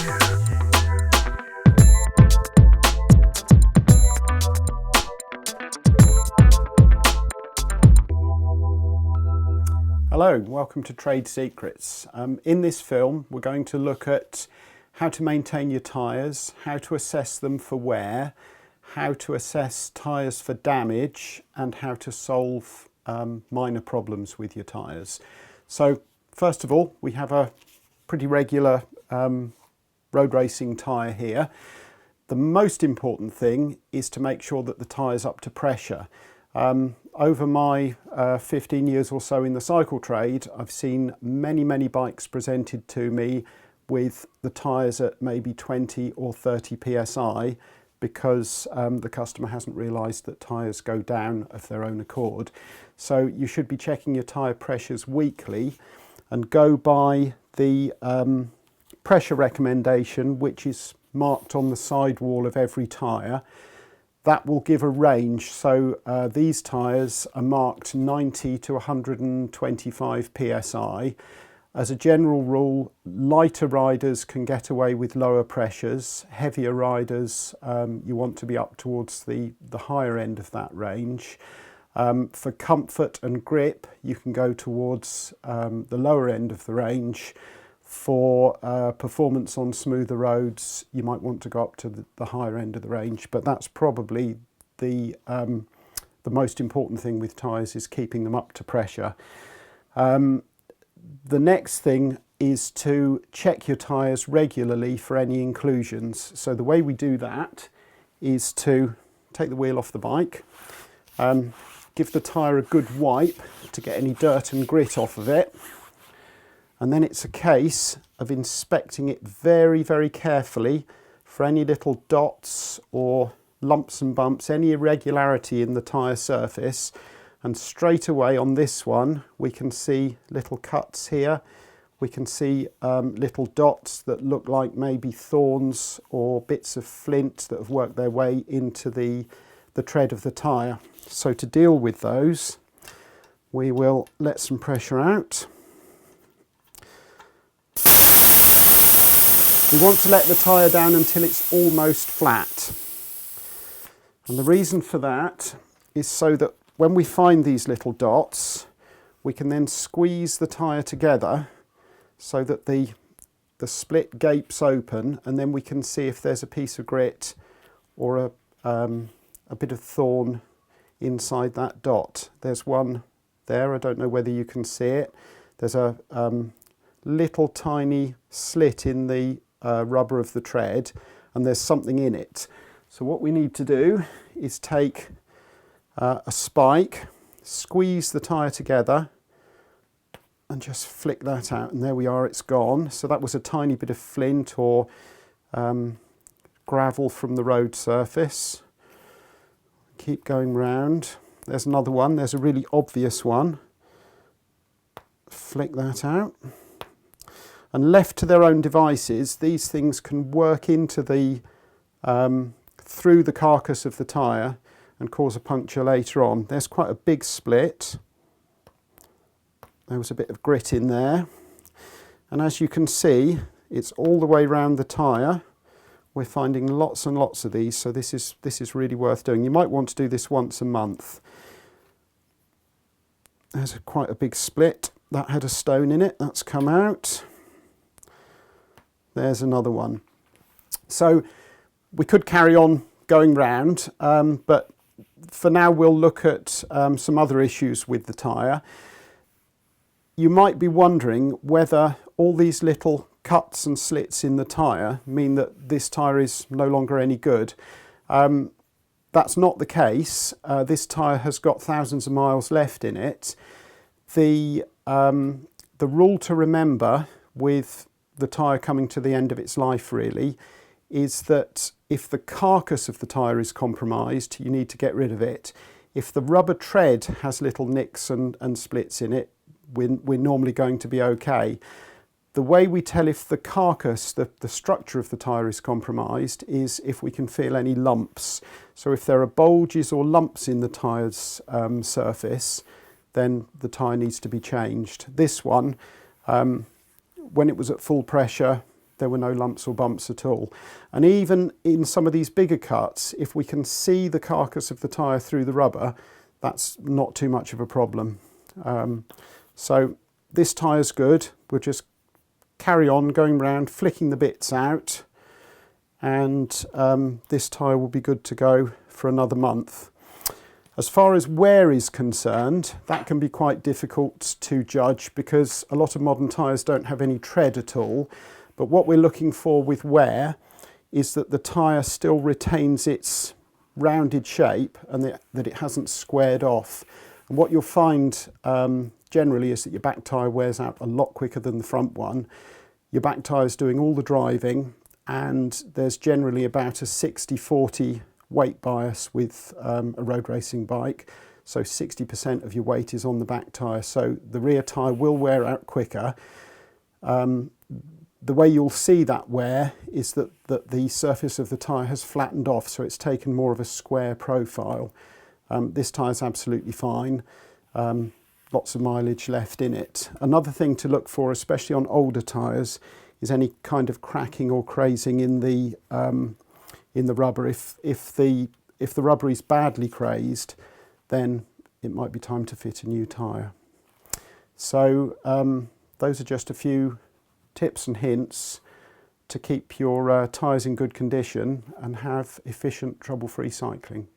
Hello, welcome to Trade Secrets. In this film we're going to look at how to maintain your tyres, how to assess them for wear, how to assess tyres for damage, and how to solve minor problems with your tyres. So first of all, we have a pretty regular road racing tyre here. The most important thing is to make sure that the tyre's up to pressure. Over my 15 years or so in the cycle trade, I've seen many bikes presented to me with the tyres at maybe 20 or 30 psi because the customer hasn't realised that tyres go down of their own accord. So you should be checking your tyre pressures weekly and go by the pressure recommendation, which is marked on the sidewall of every tyre. That will give a range. So these tyres are marked 90 to 125 psi. As a general rule, lighter riders can get away with lower pressures. Heavier riders, you want to be up towards the higher end of that range. For comfort and grip, you can go towards the lower end of the range. For performance on smoother roads, you might want to go up to the higher end of the range, but that's probably the most important thing with tyres, is keeping them up to pressure. The next thing is to check your tyres regularly for any inclusions. So the way we do that is to take the wheel off the bike, give the tyre a good wipe to get any dirt and grit off of it. And then it's a case of inspecting it very carefully for any little dots or lumps and bumps, any irregularity in the tyre surface. And straight away on this one, we can see little cuts here. We can see little dots that look like maybe thorns or bits of flint that have worked their way into the tread of the tyre. So to deal with those, we will let some pressure out. We want to let the tyre down until it's almost flat. And the reason for that is so that when we find these little dots, we can then squeeze the tyre together so that the split gapes open, and then we can see if there's a piece of grit or a bit of thorn inside that dot. There's one there, I don't know whether you can see it. There's a little tiny slit in the rubber of the tread, and there's something in it. So what we need to do is take a spike, squeeze the tyre together and just flick that out, and there we are, it's gone. So that was a tiny bit of flint or gravel from the road surface. Keep going round. There's another one, there's a really obvious one. Flick that out. And left to their own devices, these things can work into the through the carcass of the tyre and cause a puncture later on. There's quite a big split. There was a bit of grit in there. And as you can see, it's all the way around the tyre. We're finding lots and lots of these, so this is really worth doing. You might want to do this once a month. There's quite a big split. That had a stone in it, that's come out. There's another one. So we could carry on going round, but for now we'll look at some other issues with the tyre. You might be wondering whether all these little cuts and slits in the tyre mean that this tyre is no longer any good. That's not the case. This tyre has got thousands of miles left in it. The rule to remember with the tyre coming to the end of its life really is that if the carcass of the tyre is compromised, you need to get rid of it. If the rubber tread has little nicks and splits in it, we're normally going to be okay. The way we tell if the carcass, the structure of the tyre is compromised, is if we can feel any lumps. So if there are bulges or lumps in the tyre's surface, then the tyre needs to be changed. This one, when it was at full pressure, there were no lumps or bumps at all. And even in some of these bigger cuts, if we can see the carcass of the tyre through the rubber, that's not too much of a problem. So this tyre's good. We'll just carry on going round, flicking the bits out, and this tyre will be good to go for another month. As far as wear is concerned, that can be quite difficult to judge because a lot of modern tyres don't have any tread at all. But what we're looking for with wear is that the tyre still retains its rounded shape and that it hasn't squared off. And what you'll find generally is that your back tyre wears out a lot quicker than the front one. Your back tyre is doing all the driving, and there's generally about a 60-40 weight bias with a road racing bike. So 60% of your weight is on the back tyre, so the rear tyre will wear out quicker. The way you'll see that wear is that the surface of the tyre has flattened off, so it's taken more of a square profile. This tyre's absolutely fine. Lots of mileage left in it. Another thing to look for, especially on older tyres, is any kind of cracking or crazing in the rubber. If the rubber is badly crazed, then it might be time to fit a new tyre. So those are just a few tips and hints to keep your tyres in good condition and have efficient, trouble-free cycling.